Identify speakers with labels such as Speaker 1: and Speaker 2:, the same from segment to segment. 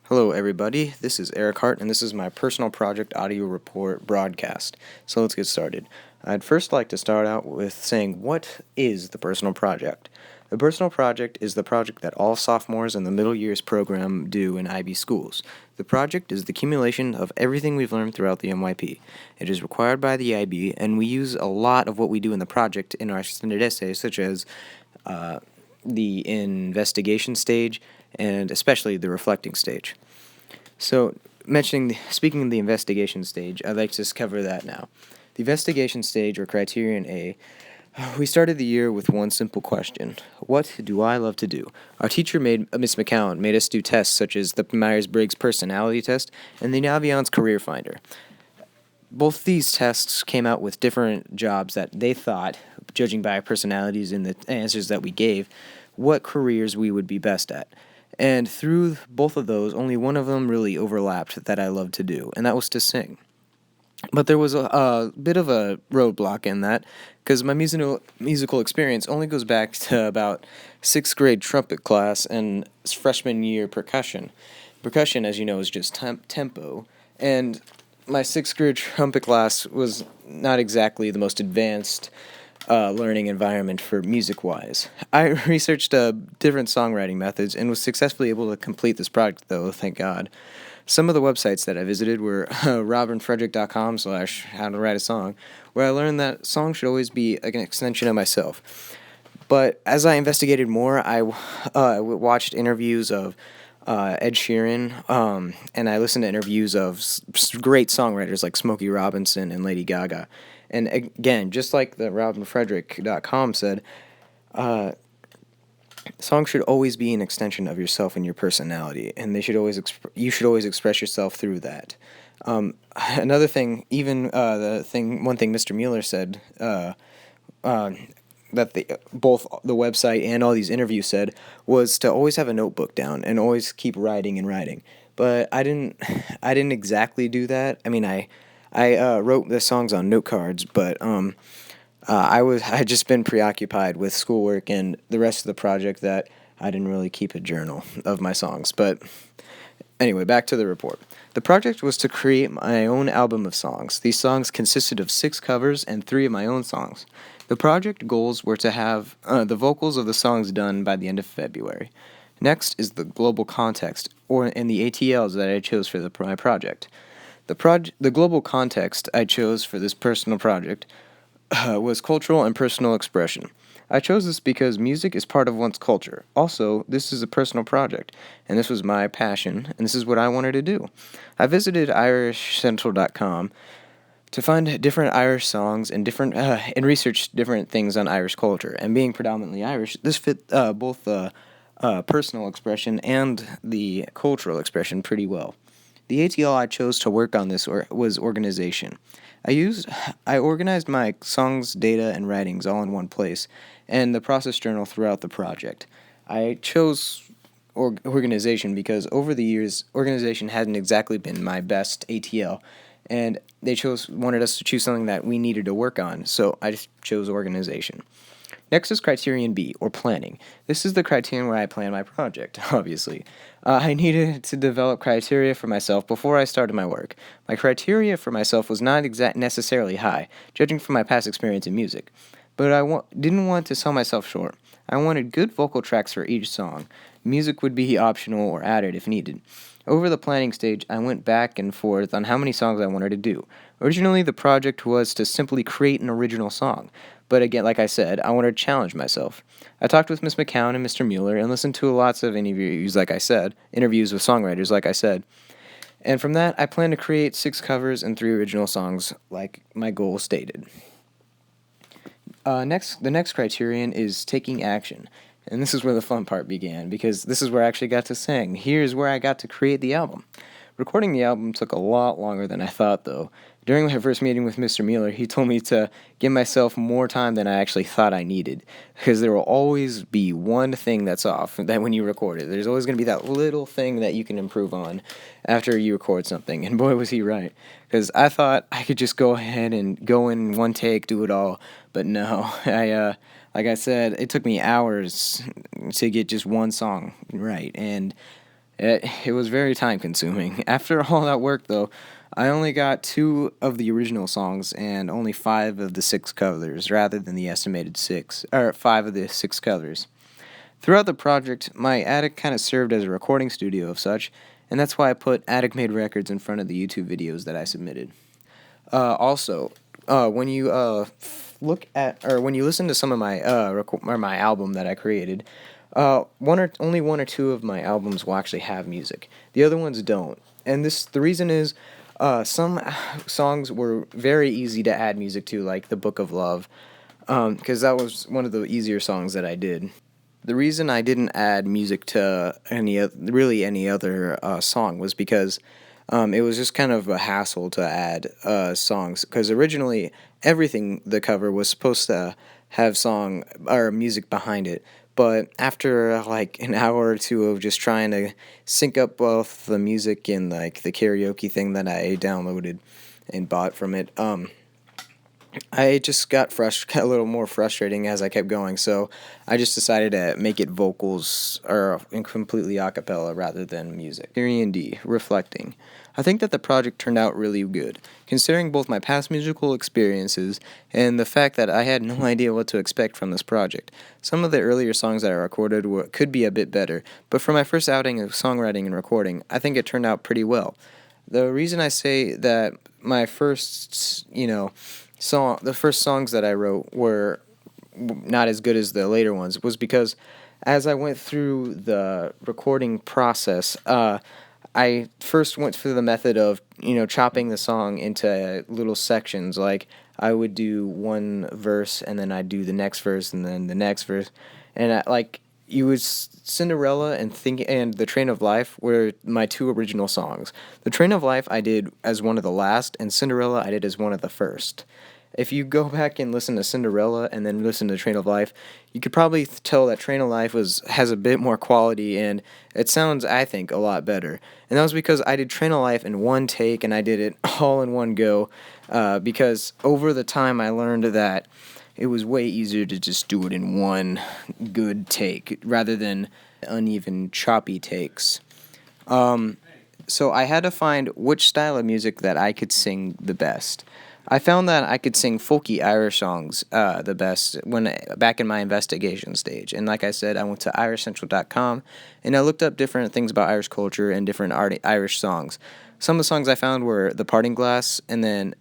Speaker 1: Hello, everybody. This is Eric Hart, and this is my personal project audio report broadcast. So let's get started. I'd first like to start out with saying, what is the personal project? The personal project is the project that all sophomores in the middle years program do in IB schools. The project is the accumulation of everything we've learned throughout the MYP. It is required by the IB, and we use a lot of what we do in the project in our extended essays, such as the investigation stage and especially the reflecting stage. So, speaking of the investigation stage, I'd like to just cover that now. The investigation stage, or criterion A, we started the year with one simple question: what do I love to do? Our teacher, Miss McCown, made us do tests such as the Myers-Briggs personality test and the Naviance career finder. Both these tests came out with different jobs that they thought, judging by our personalities and the answers that we gave, what careers we would be best at. And through both of those, only one of them really overlapped that I loved to do, and that was to sing. But there was a bit of a roadblock in that, because my musical experience only goes back to about 6th grade trumpet class and freshman year percussion. Percussion, as you know, is just tempo, and my 6th grade trumpet class was not exactly the most advanced learning environment for music-wise. I researched different songwriting methods and was successfully able to complete this project, though, thank God. Some of the websites that I visited were robinfrederick.com/how to write a song, where I learned that songs should always be an extension of myself. But as I investigated more, I watched interviews of Ed Sheeran, and I listened to interviews of great songwriters like Smokey Robinson and Lady Gaga. And again, just like the RobinFrederick.com said, songs should always be an extension of yourself and your personality, and they should always you should always express yourself through that. Another thing, even one thing Mr. Mueller said, that both the website and all these interviews said, was to always have a notebook down and always keep writing and writing. But I didn't exactly do that. I mean, I wrote the songs on note cards, but I had just been preoccupied with schoolwork and the rest of the project that I didn't really keep a journal of my songs. But anyway, back to the report. The project was to create my own album of songs. These songs consisted of 6 covers and 3 of my own songs. The project goals were to have the vocals of the songs done by the end of February. Next is the global context, and the ATLs that I chose for my project. The global context I chose for this personal project was cultural and personal expression. I chose this because music is part of one's culture. Also, this is a personal project, and this was my passion, and this is what I wanted to do. I visited irishcentral.com to find different Irish songs and research different things on Irish culture. And being predominantly Irish, this fit both the personal expression and the cultural expression pretty well. The ATL I chose to work on this was organization. I organized my songs, data, and writings all in one place, and the process journal throughout the project. I chose organization because over the years, organization hadn't exactly been my best ATL, and they wanted us to choose something that we needed to work on, so I just chose organization. Next is criterion B, or planning. This is the criterion where I plan my project, obviously. I needed to develop criteria for myself before I started my work. My criteria for myself was not necessarily high, judging from my past experience in music, but I didn't want to sell myself short. I wanted good vocal tracks for each song. Music would be optional or added if needed. Over the planning stage, I went back and forth on how many songs I wanted to do. Originally, the project was to simply create an original song, but again, like I said, I wanted to challenge myself. I talked with Miss McCown and Mr. Mueller and listened to lots of interviews with songwriters, like I said. And from that, I plan to create 6 covers and 3 original songs, like my goal stated. The next criterion is taking action. And this is where the fun part began, because this is where I actually got to sing. Here's where I got to create the album. Recording the album took a lot longer than I thought, though. During my first meeting with Mr. Mueller, he told me to give myself more time than I actually thought I needed, because there will always be one thing that's off that when you record it. There's always going to be that little thing that you can improve on after you record something, and boy was he right, because I thought I could just go ahead and go in one take, do it all, but no, like I said, it took me hours to get just one song right, and It was very time consuming. After all that work, though, I only got two of the original songs and only five of the six covers, rather than the estimated six, or five of the six covers. Throughout the project, my attic kind of served as a recording studio of such, and that's why I put Attic Made Records in front of the YouTube videos that I submitted. Also, when you look at or when you listen to some of my or my album that I created, only one or two of my albums will actually have music. The other ones don't, and the reason is, some songs were very easy to add music to, like "The Book of Love," because that was one of the easier songs that I did. The reason I didn't add music to any other song was because it was just kind of a hassle to add songs. Because originally everything the cover was supposed to have song or music behind it, but after like an hour or two of just trying to sync up both the music and like the karaoke thing that I downloaded and bought from it, I just got got a little more frustrating as I kept going, so I just decided to make it vocals or completely a cappella rather than music. Theory and D, reflecting. I think that the project turned out really good, considering both my past musical experiences and the fact that I had no idea what to expect from this project. Some of the earlier songs that I recorded could be a bit better, but for my first outing of songwriting and recording, I think it turned out pretty well. The reason I say that my first, the first songs that I wrote were not as good as the later ones was because as I went through the recording process, I first went through the method of, chopping the song into little sections. Like, I would do one verse, and then I'd do the next verse, and then the next verse. And, you was Cinderella and The Train of Life were my two original songs. The Train of Life I did as one of the last, and Cinderella I did as one of the first. If you go back and listen to Cinderella and then listen to Train of Life, you could probably tell that Train of Life has a bit more quality and it sounds, I think, a lot better. And that was because I did Train of Life in one take and I did it all in one go. Because over the time I learned that it was way easier to just do it in one good take rather than uneven, choppy takes. So I had to find which style of music that I could sing the best. I found that I could sing folky Irish songs the best back in my investigation stage. And like I said, I went to irishcentral.com and I looked up different things about Irish culture and different Irish songs. Some of the songs I found were The Parting Glass, and then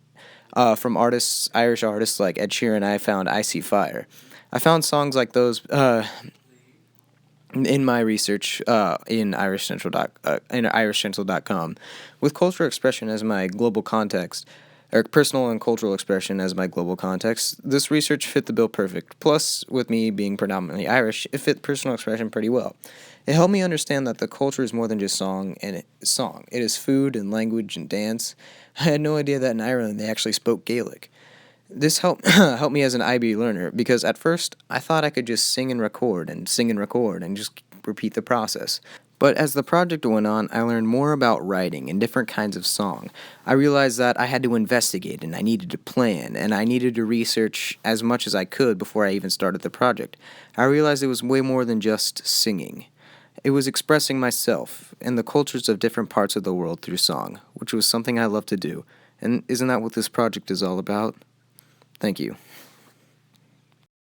Speaker 1: from Irish artists like Ed Sheeran, I found I See Fire. I found songs like those in my research in irishcentral.com. With cultural expression as my global context, or personal and cultural expression as my global context, this research fit the bill perfect. Plus, with me being predominantly Irish, it fit personal expression pretty well. It helped me understand that the culture is more than just song. It is food and language and dance. I had no idea that in Ireland they actually spoke Gaelic. This helped helped me as an IB learner because at first I thought I could just sing and record and just repeat the process. But as the project went on, I learned more about writing and different kinds of song. I realized that I had to investigate and I needed to plan and I needed to research as much as I could before I even started the project. I realized it was way more than just singing. It was expressing myself and the cultures of different parts of the world through song, which was something I love to do. And isn't that what this project is all about? Thank you.